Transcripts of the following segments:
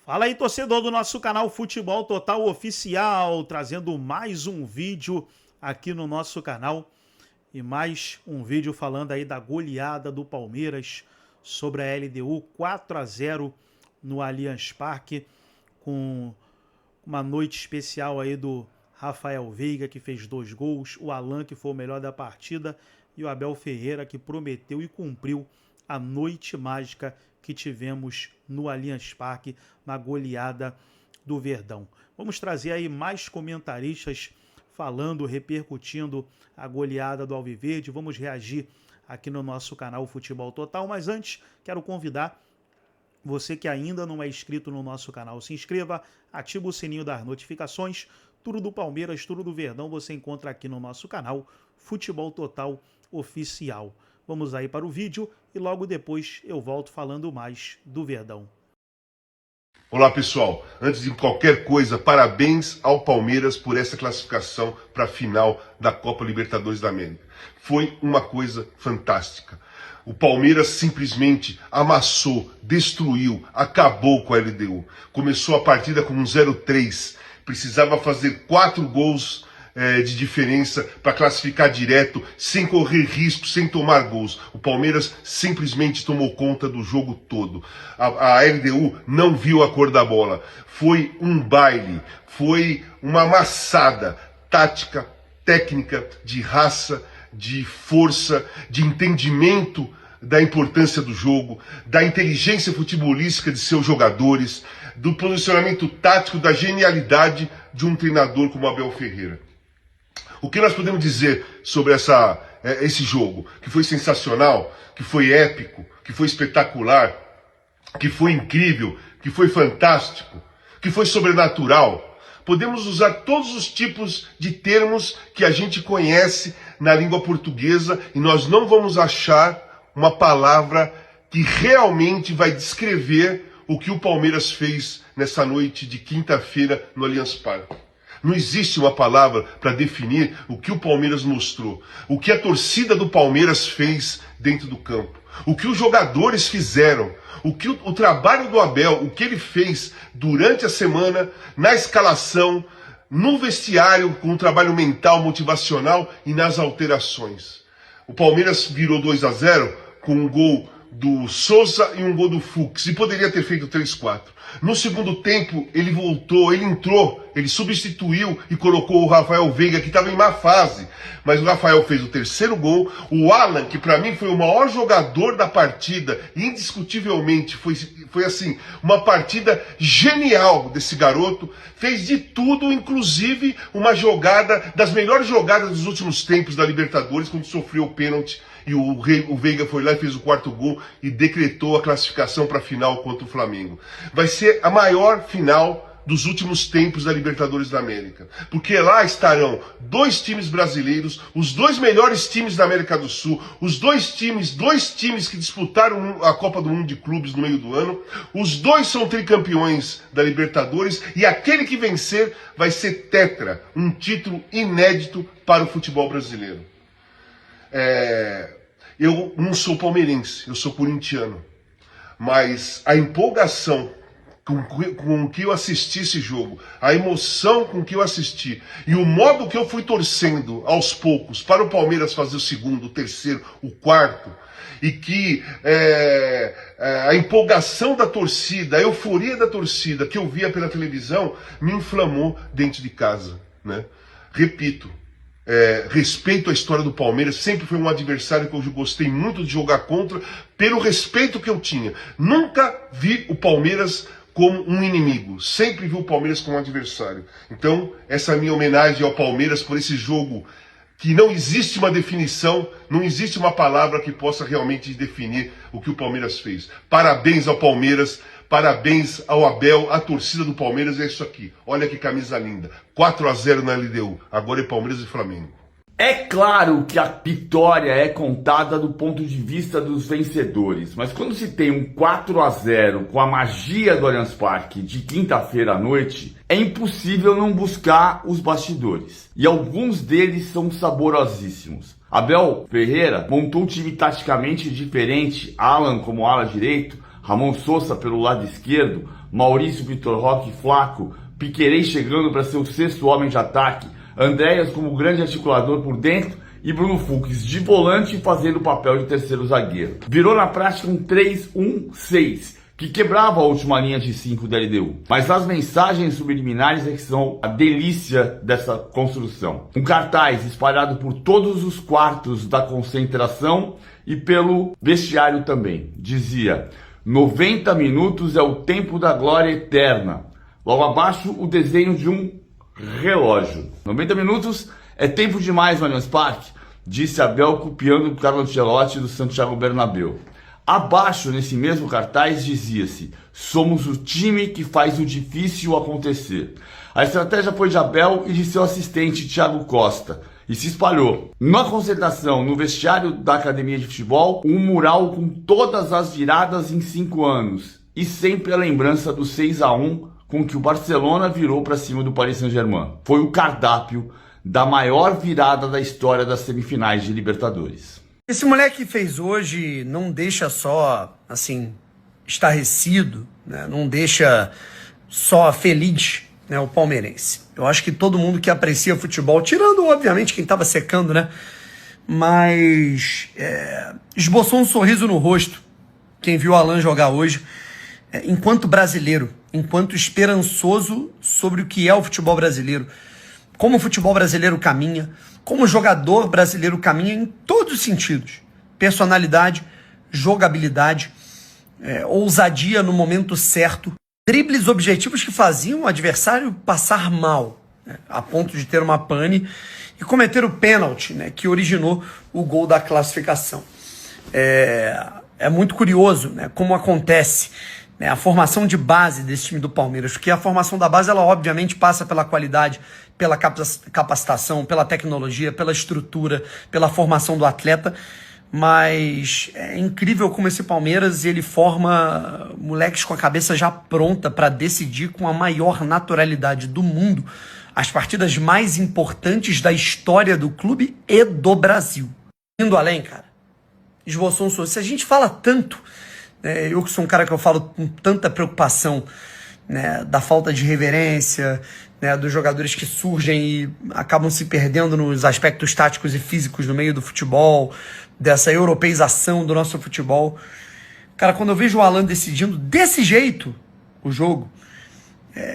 Fala aí, torcedor do nosso canal Futebol Total Oficial, trazendo mais um vídeo aqui no nosso canal e mais um vídeo falando aí da goleada do Palmeiras sobre a LDU, 4-0 no Allianz Parque, com uma noite especial aí do Rafael Veiga, que fez 2 gols, o Alan, que foi o melhor da partida, e o Abel Ferreira, que prometeu e cumpriu a noite mágica que tivemos no Allianz Parque, na goleada do Verdão. Vamos trazer aí mais comentaristas falando, repercutindo a goleada do Alviverde. Vamos reagir aqui no nosso canal Futebol Total, mas antes quero convidar você que ainda não é inscrito no nosso canal, se inscreva, ativa o sininho das notificações. Tudo do Palmeiras, tudo do Verdão você encontra aqui no nosso canal Futebol Total Oficial. Vamos aí para o vídeo e logo depois eu volto falando mais do Verdão. Olá pessoal, antes de qualquer coisa, parabéns ao Palmeiras por essa classificação para a final da Copa Libertadores da América. Foi uma coisa fantástica. O Palmeiras simplesmente amassou, destruiu, acabou com a LDU. Começou a partida com um 0-3, precisava fazer 4 gols de diferença para classificar direto, sem correr risco, sem tomar gols. O Palmeiras simplesmente tomou conta do jogo todo. A LDU não viu a cor da bola. Foi um baile, foi uma amassada tática, técnica, de raça, de força, de entendimento da importância do jogo, da inteligência futebolística de seus jogadores, do posicionamento tático, da genialidade de um treinador como Abel Ferreira. O que nós podemos dizer sobre esse jogo? Que foi sensacional, que foi épico, que foi espetacular, que foi incrível, que foi fantástico, que foi sobrenatural. Podemos usar todos os tipos de termos que a gente conhece na língua portuguesa e nós não vamos achar uma palavra que realmente vai descrever o que o Palmeiras fez nessa noite de quinta-feira no Allianz Parque. Não existe uma palavra para definir o que o Palmeiras mostrou, o que a torcida do Palmeiras fez dentro do campo, o que os jogadores fizeram, o trabalho do Abel, o que ele fez durante a semana, na escalação, no vestiário, com o trabalho mental, motivacional e nas alterações. O Palmeiras virou 2-0 com um gol do Souza e um gol do Fux, e poderia ter feito 3-4. No segundo tempo, ele voltou, ele entrou, ele substituiu e colocou o Rafael Veiga, que estava em má fase. Mas o Rafael fez o 3º gol. O Alan, que para mim foi o maior jogador da partida, indiscutivelmente, foi assim, uma partida genial desse garoto. Fez de tudo, inclusive uma jogada, das melhores jogadas dos últimos tempos da Libertadores, quando sofreu o pênalti. E o Veiga foi lá e fez o 4º gol e decretou a classificação para a final contra o Flamengo. Vai ser a maior final dos últimos tempos da Libertadores da América. Porque lá estarão 2 times brasileiros, os 2 melhores times da América do Sul, os 2 times que disputaram a Copa do Mundo de Clubes no meio do ano. Os 2 são tricampeões da Libertadores e aquele que vencer vai ser tetra, um título inédito para o futebol brasileiro. Eu não sou palmeirense, eu sou corintiano, mas a empolgação com que eu assisti esse jogo, a emoção com que eu assisti e o modo que eu fui torcendo aos poucos para o Palmeiras fazer o 2º, o 3º, o 4º, e que a empolgação da torcida, a euforia da torcida que eu via pela televisão me inflamou dentro de casa, né? Repito, respeito à história do Palmeiras, sempre foi um adversário que eu gostei muito de jogar contra, pelo respeito que eu tinha. Nunca vi o Palmeiras como um inimigo, sempre vi o Palmeiras como um adversário. Então, essa é a minha homenagem ao Palmeiras por esse jogo que não existe uma definição, não existe uma palavra que possa realmente definir o que o Palmeiras fez. Parabéns ao Palmeiras, parabéns ao Abel, a torcida do Palmeiras é isso aqui. Olha que camisa linda. 4-0 na LDU, agora é Palmeiras e Flamengo. É claro que a vitória é contada do ponto de vista dos vencedores, mas quando se tem um 4-0 com a magia do Allianz Parque de quinta-feira à noite, é impossível não buscar os bastidores. E alguns deles são saborosíssimos. Abel Ferreira montou um time taticamente diferente, Alan como ala direito, Ramon Sousa pelo lado esquerdo, Maurício, Vitor Roque, Flaco, Piquerez chegando para ser o sexto homem de ataque, Andréas como grande articulador por dentro e Bruno Fux de volante fazendo o papel de terceiro zagueiro. Virou na prática um 3-1-6, que quebrava a última linha de 5 da LDU. Mas as mensagens subliminares é que são a delícia dessa construção. Um cartaz espalhado por todos os quartos da concentração e pelo vestiário também. Dizia: 90 minutos é o tempo da glória eterna. Logo abaixo, o desenho de um relógio. 90 minutos é tempo demais no Allianz Parque, disse Abel copiando o Carlo Ancelotti do Santiago Bernabéu. Abaixo, nesse mesmo cartaz, dizia-se: somos o time que faz o difícil acontecer. A estratégia foi de Abel e de seu assistente Thiago Costa, e se espalhou. Na concentração, no vestiário da academia de futebol, um mural com todas as viradas em 5 anos, e sempre a lembrança do 6-1 com que o Barcelona virou para cima do Paris Saint-Germain. Foi o cardápio da maior virada da história das semifinais de Libertadores. Esse moleque que fez hoje não deixa só, assim, estarrecido, né? Não deixa só feliz, né, o palmeirense. Eu acho que todo mundo que aprecia futebol, tirando, obviamente, quem estava secando, né? Mas esboçou um sorriso no rosto quem viu o Alan jogar hoje, enquanto brasileiro, enquanto esperançoso sobre o que é o futebol brasileiro, como o futebol brasileiro caminha, como o jogador brasileiro caminha em todos os sentidos. Personalidade, jogabilidade, ousadia no momento certo, dribles objetivos que faziam o adversário passar mal, né, a ponto de ter uma pane e cometer o pênalti, né, que originou o gol da classificação. É muito curioso, né, como acontece, né, a formação de base desse time do Palmeiras, porque a formação da base, ela obviamente passa pela qualidade, pela capacitação, pela tecnologia, pela estrutura, pela formação do atleta, mas é incrível como esse Palmeiras, ele forma moleques com a cabeça já pronta para decidir com a maior naturalidade do mundo as partidas mais importantes da história do clube e do Brasil. Indo além, cara, esboçou um sorriso. Se a gente fala tanto, eu que sou um cara que eu falo com tanta preocupação, né, da falta de reverência, né, dos jogadores que surgem e acabam se perdendo nos aspectos táticos e físicos no meio do futebol, dessa europeização do nosso futebol. Cara, quando eu vejo o Alan decidindo desse jeito o jogo,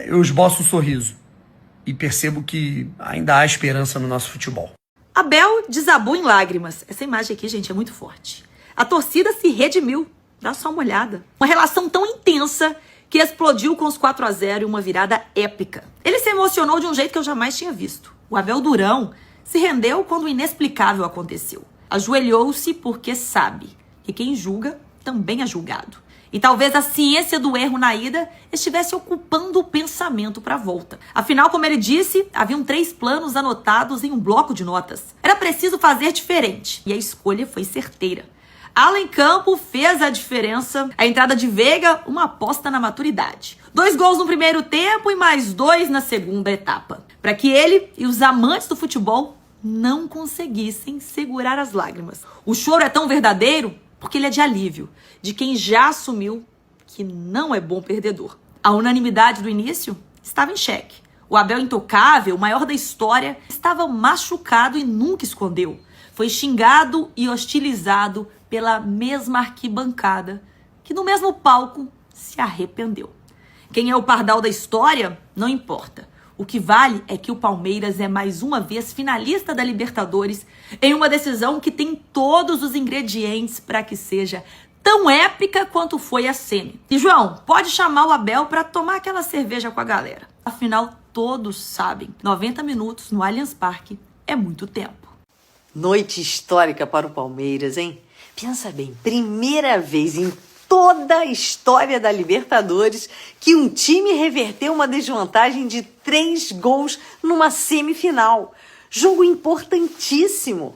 eu esboço um sorriso e percebo que ainda há esperança no nosso futebol. Abel desabou em lágrimas. Essa imagem aqui, gente, é muito forte. A torcida se redimiu. Dá só uma olhada. Uma relação tão intensa que explodiu com os 4-0 e uma virada épica. Ele se emocionou de um jeito que eu jamais tinha visto. O Abel Durão se rendeu quando o inexplicável aconteceu. Ajoelhou-se porque sabe que quem julga também é julgado. E talvez a ciência do erro na ida estivesse ocupando o pensamento para a volta. Afinal, como ele disse, haviam 3 planos anotados em um bloco de notas. Era preciso fazer diferente e a escolha foi certeira. Alan em campo fez a diferença. A entrada de Veiga, uma aposta na maturidade. 2 gols no primeiro tempo e mais 2 na segunda etapa. Para que ele e os amantes do futebol não conseguissem segurar as lágrimas. O choro é tão verdadeiro porque ele é de alívio, de quem já assumiu que não é bom perdedor. A unanimidade do início estava em xeque. O Abel intocável, o maior da história, estava machucado e nunca escondeu. Foi xingado e hostilizado pela mesma arquibancada, que no mesmo palco se arrependeu. Quem é o pardal da história, não importa. O que vale é que o Palmeiras é mais uma vez finalista da Libertadores em uma decisão que tem todos os ingredientes para que seja tão épica quanto foi a semi. E João, pode chamar o Abel para tomar aquela cerveja com a galera. Afinal, todos sabem, 90 minutos no Allianz Parque é muito tempo. Noite histórica para o Palmeiras, hein? Pensa bem, primeira vez em toda a história da Libertadores que um time reverteu uma desvantagem de 3 gols numa semifinal. Jogo importantíssimo.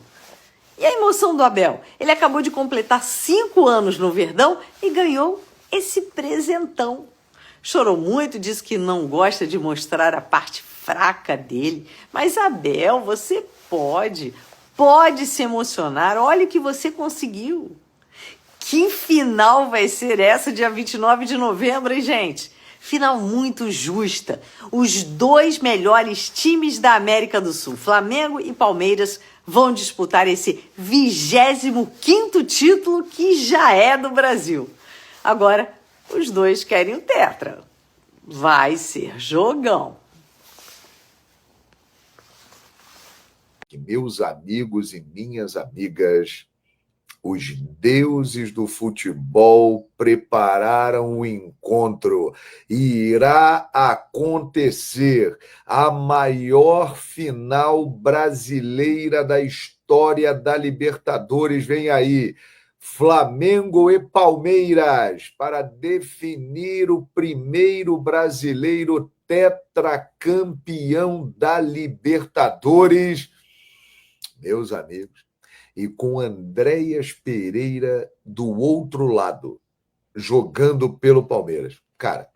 E a emoção do Abel? Ele acabou de completar 5 anos no Verdão e ganhou esse presentão. Chorou muito, disse que não gosta de mostrar a parte fraca dele. Mas, Abel, você pode se emocionar. Olha o que você conseguiu. Que final vai ser essa, dia 29 de novembro, hein, gente? Final muito justa. Os dois melhores times da América do Sul, Flamengo e Palmeiras, vão disputar esse 25º título que já é do Brasil. Agora, os dois querem o tetra. Vai ser jogão. Meus amigos e minhas amigas, os deuses do futebol prepararam o encontro e irá acontecer a maior final brasileira da história da Libertadores. Vem aí, Flamengo e Palmeiras, para definir o primeiro brasileiro tetracampeão da Libertadores. Meus amigos, e com Andréas Pereira do outro lado, jogando pelo Palmeiras. Cara,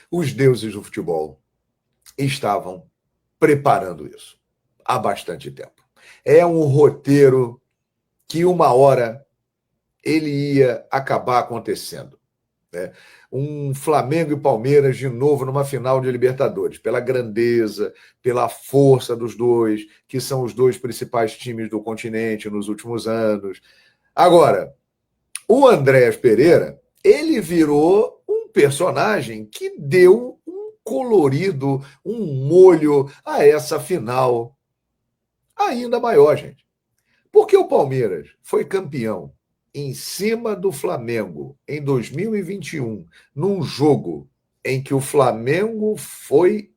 os deuses do futebol estavam preparando isso há bastante tempo. É um roteiro que uma hora ele ia acabar acontecendo, né? Um Flamengo e Palmeiras de novo numa final de Libertadores, pela grandeza, pela força dos dois, que são os dois principais times do continente nos últimos anos. Agora, o Andréas Pereira, ele virou um personagem que deu um colorido, um molho a essa final ainda maior, gente. Porque o Palmeiras foi campeão em cima do Flamengo em 2021, num jogo em que o Flamengo foi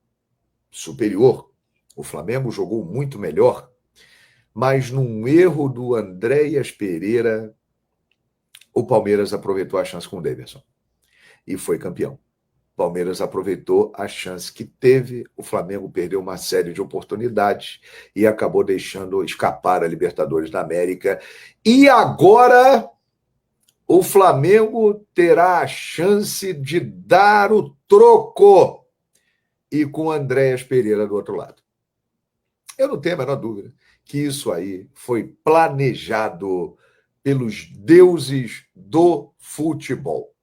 superior, o Flamengo jogou muito melhor, mas num erro do Andréas Pereira, o Palmeiras aproveitou a chance com o Daverson e foi campeão. O Palmeiras aproveitou a chance que teve, o Flamengo perdeu uma série de oportunidades e acabou deixando escapar a Libertadores da América. E agora o Flamengo terá a chance de dar o troco, e com Andréas Pereira do outro lado. Eu não tenho a menor dúvida que isso aí foi planejado pelos deuses do futebol,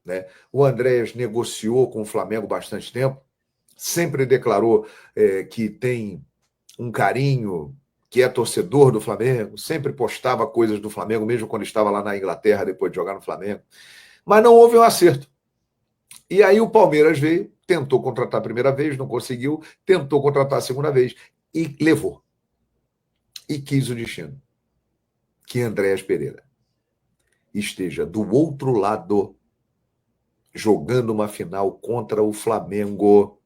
né? O Andréas negociou com o Flamengo bastante tempo, sempre declarou que tem um carinho, que é torcedor do Flamengo, sempre postava coisas do Flamengo, mesmo quando estava lá na Inglaterra, depois de jogar no Flamengo. Mas não houve um acerto. E aí o Palmeiras veio, tentou contratar a primeira vez, não conseguiu, tentou contratar a segunda vez e levou. E quis o destino que Andréas Pereira esteja do outro lado, jogando uma final contra o Flamengo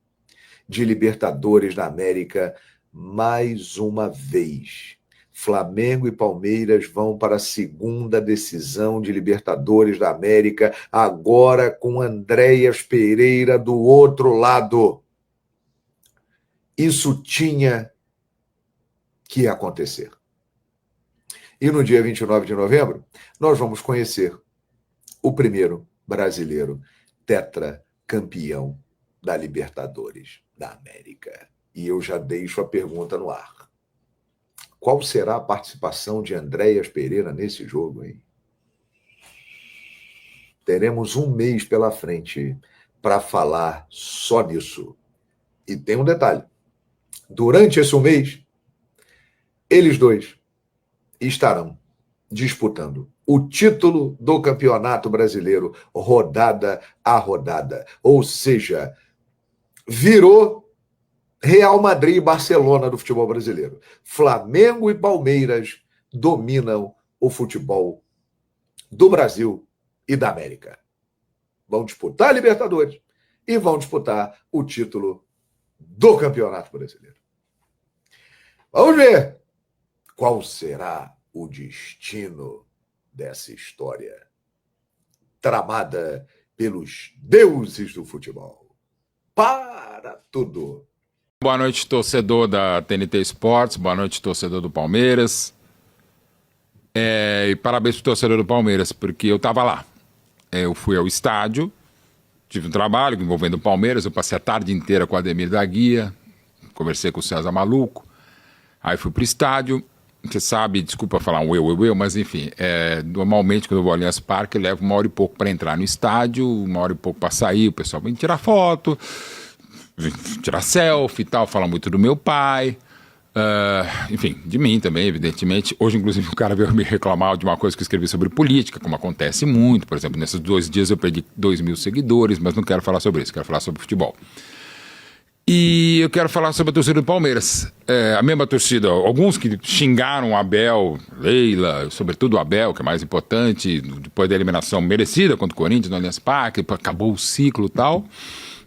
de Libertadores da América mais uma vez. Flamengo e Palmeiras vão para a segunda decisão de Libertadores da América, agora com Andréas Pereira do outro lado. Isso tinha que acontecer. E no dia 29 de novembro, nós vamos conhecer o primeiro brasileiro tetracampeão da Libertadores da América. E eu já deixo a pergunta no ar. Qual será a participação de Andréas Pereira nesse jogo, hein? Teremos um mês pela frente para falar só nisso. E tem um detalhe. Durante esse mês, eles dois estarão disputando o título do Campeonato Brasileiro, rodada a rodada. Ou seja, virou Real Madrid e Barcelona do futebol brasileiro. Flamengo e Palmeiras dominam o futebol do Brasil e da América. Vão disputar a Libertadores e vão disputar o título do Campeonato Brasileiro. Vamos ver qual será o destino dessa história tramada pelos deuses do futebol. Para tudo! Boa noite, torcedor da TNT Esportes. Boa noite, torcedor do Palmeiras. E parabéns pro torcedor do Palmeiras, porque eu estava lá. Eu fui ao estádio, tive um trabalho envolvendo o Palmeiras. Eu passei a tarde inteira com o Ademir da Guia, conversei com o César Maluco. Aí fui pro estádio você sabe, desculpa falar um eu, mas enfim, normalmente quando eu vou ao Allianz Parque, eu levo 1 hora e pouco para entrar no estádio, 1 hora e pouco para sair, o pessoal vem tirar foto, vem tirar selfie e tal, fala muito do meu pai, enfim, de mim também, evidentemente. Hoje, inclusive, o cara veio me reclamar de uma coisa que eu escrevi sobre política, como acontece muito, por exemplo, nesses 2 dias eu perdi 2.000 seguidores, mas não quero falar sobre isso, quero falar sobre futebol. E eu quero falar sobre a torcida do Palmeiras. A mesma torcida, alguns que xingaram o Abel, Leila, sobretudo o Abel, que é mais importante, depois da eliminação merecida contra o Corinthians no Allianz Parque, acabou o ciclo e tal.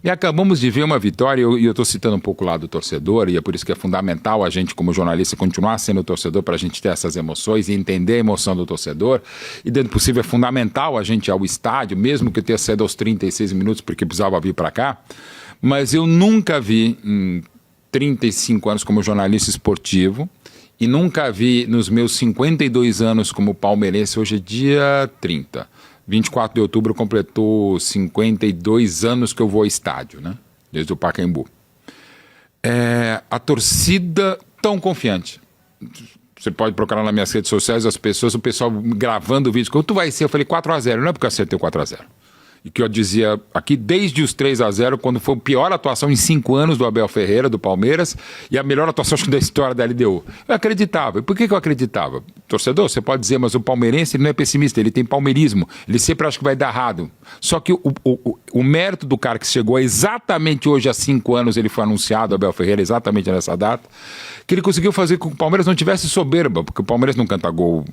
E acabamos de ver uma vitória, e eu estou citando um pouco lá do torcedor, e é por isso que é fundamental a gente, como jornalista, continuar sendo torcedor para a gente ter essas emoções e entender a emoção do torcedor. E, dentro do possível, é fundamental a gente ir ao estádio, mesmo que eu tenha saído aos 36 minutos porque precisava vir para cá. Mas eu nunca vi, em 35 anos como jornalista esportivo, e nunca vi nos meus 52 anos como palmeirense, hoje é dia 30. 24 de outubro completou 52 anos que eu vou ao estádio, né? Desde o Pacaembu. A torcida tão confiante. Você pode procurar nas minhas redes sociais as pessoas, o pessoal gravando vídeos. Quando tu vai ser? Eu falei 4-0, não é porque eu acertei o 4-0. E que eu dizia aqui desde os 3-0, quando foi a pior atuação em 5 anos do Abel Ferreira, do Palmeiras, e a melhor atuação acho que da história da LDU. Eu acreditava. E por que eu acreditava? Torcedor, você pode dizer, mas o palmeirense ele não é pessimista, ele tem palmeirismo. Ele sempre acha que vai dar errado. Só que o mérito do cara que chegou exatamente hoje há 5 anos, ele foi anunciado, Abel Ferreira, exatamente nessa data, que ele conseguiu fazer com que o Palmeiras não tivesse soberba, porque o Palmeiras não canta gol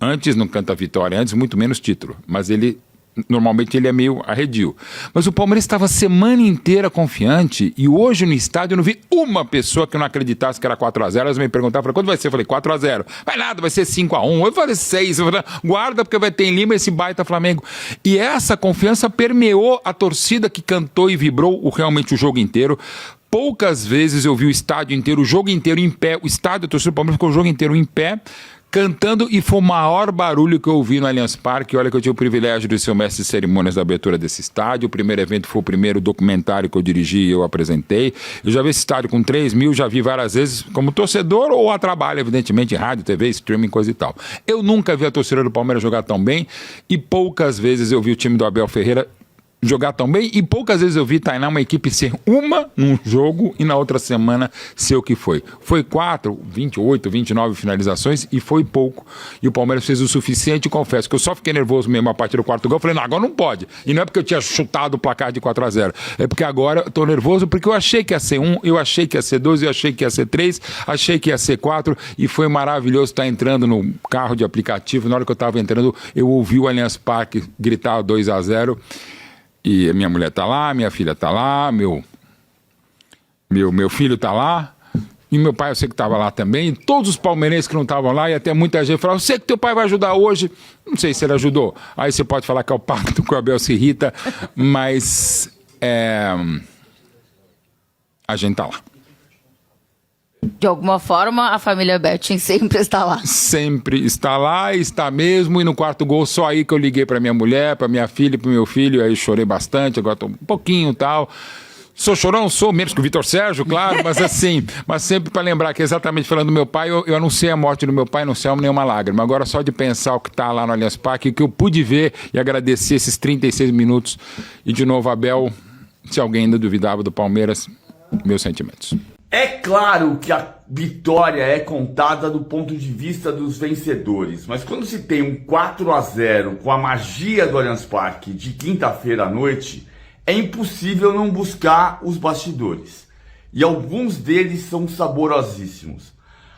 antes, não canta vitória antes, muito menos título. Mas normalmente ele é meio arredio. Mas o Palmeiras estava a semana inteira confiante e hoje no estádio eu não vi uma pessoa que não acreditasse que era 4-0. Elas me perguntavam, quando vai ser? Eu falei, 4-0. Vai nada, vai ser 5-1. Eu falei, 6. Eu falei, guarda porque vai ter em Lima esse baita Flamengo. E essa confiança permeou a torcida que cantou e vibrou realmente o jogo inteiro. Poucas vezes eu vi o estádio inteiro, o jogo inteiro em pé. O estádio, a torcida do Palmeiras ficou o jogo inteiro em pé, cantando, e foi o maior barulho que eu ouvi no Allianz Parque. Olha que eu tive o privilégio de ser o mestre de cerimônias da abertura desse estádio. O primeiro evento foi o primeiro documentário que eu dirigi e eu apresentei. Eu já vi esse estádio com 3.000, já vi várias vezes como torcedor ou a trabalho, evidentemente, em rádio, TV, streaming, coisa e tal. Eu nunca vi a torcida do Palmeiras jogar tão bem e poucas vezes eu vi o time do Abel Ferreira jogar tão bem, e poucas vezes eu vi Tainá uma equipe ser uma num jogo e na outra semana ser o que foi. Foi 4, 28, 29 finalizações e foi pouco. E o Palmeiras fez o suficiente, confesso que eu só fiquei nervoso mesmo a partir do 4º gol. Eu falei, não, agora não pode. E não é porque eu tinha chutado o placar de 4-0. É porque agora eu tô nervoso porque eu achei que ia ser 1, eu achei que ia ser 2, eu achei que ia ser 3, achei que ia ser 4 e foi maravilhoso estar entrando no carro de aplicativo. Na hora que eu tava entrando, eu ouvi o Allianz Parque gritar 2-0. E minha mulher tá lá, minha filha tá lá, meu filho tá lá, e meu pai eu sei que tava lá também, e todos os palmeirenses que não estavam lá, e até muita gente falava, eu sei que teu pai vai ajudar hoje, não sei se ele ajudou, aí você pode falar que é o pacto que o Abel se irrita, mas a gente tá lá. De alguma forma, a família Betting sempre está lá. Sempre está lá, está mesmo, e no 4º gol só aí que eu liguei para minha mulher, para minha filha e para o meu filho, aí chorei bastante, agora estou um pouquinho e tal. Sou chorão? Sou, menos que o Vitor Sérgio, claro, mas assim, mas sempre para lembrar que exatamente falando do meu pai, eu anunciei a morte do meu pai, não selmo nenhuma lágrima. Agora só de pensar o que está lá no Allianz Parque, o que eu pude ver e agradecer esses 36 minutos, e de novo, Abel, se alguém ainda duvidava do Palmeiras, meus sentimentos. É claro que a vitória é contada do ponto de vista dos vencedores, mas quando se tem um 4-0 com a magia do Allianz Parque de quinta-feira à noite, é impossível não buscar os bastidores. E alguns deles são saborosíssimos.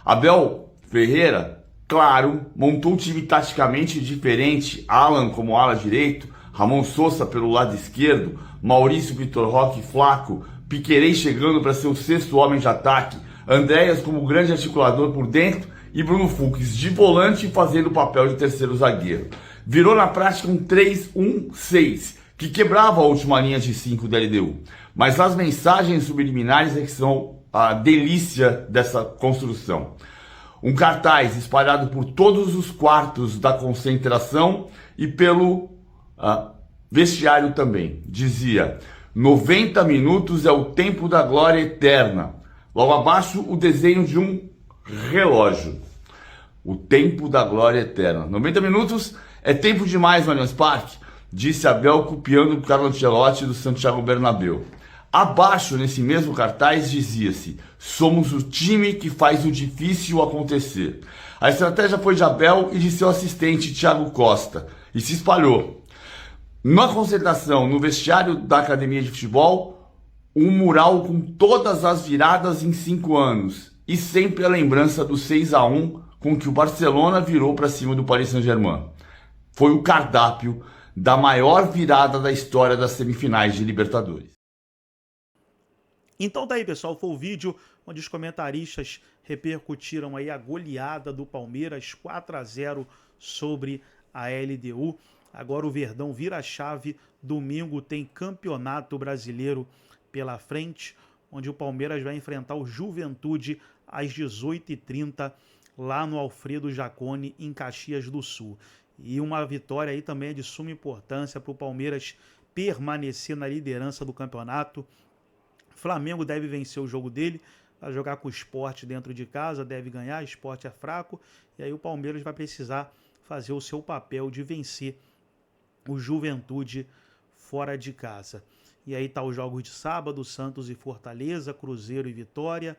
Abel Ferreira, claro, montou um time taticamente diferente, Alan como ala direito, Ramon Sousa pelo lado esquerdo, Maurício, Vitor Roque, Flaco, Piquerez chegando para ser o 6º homem de ataque, Andréas como grande articulador por dentro e Bruno Fux de volante fazendo o papel de terceiro zagueiro. Virou na prática um 3-1-6, que quebrava a última linha de 5 da LDU. Mas as mensagens subliminares é que são a delícia dessa construção. Um cartaz espalhado por todos os quartos da concentração e pelo vestiário também. Dizia: 90 minutos é o tempo da glória eterna. Logo abaixo, o desenho de um relógio. o tempo da glória eterna. 90 minutos é tempo demais no Allianz Parque, disse Abel copiando o Carlo Ancelotti do Santiago Bernabéu. Abaixo, nesse mesmo cartaz, dizia-se: somos o time que faz o difícil acontecer. A estratégia foi de Abel e de seu assistente Thiago Costa, e se espalhou. Na concentração, no vestiário da academia de futebol, um mural com todas as viradas em 5 anos, e sempre a lembrança do 6-1 com que o Barcelona virou para cima do Paris Saint-Germain. Foi o cardápio da maior virada da história das semifinais de Libertadores. Então tá aí, pessoal, foi o vídeo onde os comentaristas repercutiram aí a goleada do Palmeiras 4-0 sobre a LDU. Agora o Verdão vira a chave, domingo tem Campeonato Brasileiro pela frente, onde o Palmeiras vai enfrentar o Juventude às 18h30 lá no Alfredo Jaconi, em Caxias do Sul. E uma vitória aí também é de suma importância para o Palmeiras permanecer na liderança do campeonato. Flamengo deve vencer o jogo dele, vai jogar com o Sport dentro de casa, deve ganhar, o Sport é fraco, e aí o Palmeiras vai precisar fazer o seu papel de vencer o Juventude fora de casa. E aí tá os jogos de sábado: Santos e Fortaleza, Cruzeiro e Vitória,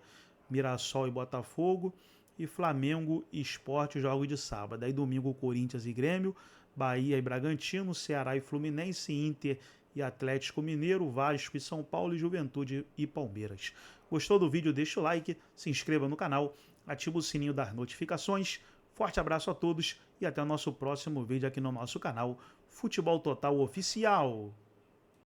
Mirassol e Botafogo, e Flamengo e Sport, os jogos de sábado. Aí domingo Corinthians e Grêmio, Bahia e Bragantino, Ceará e Fluminense, Inter e Atlético Mineiro, Vasco e São Paulo, e Juventude e Palmeiras. Gostou do vídeo? Deixa o like, se inscreva no canal, ativa o sininho das notificações. Forte abraço a todos e até o nosso próximo vídeo aqui no nosso canal Futebol Total Oficial.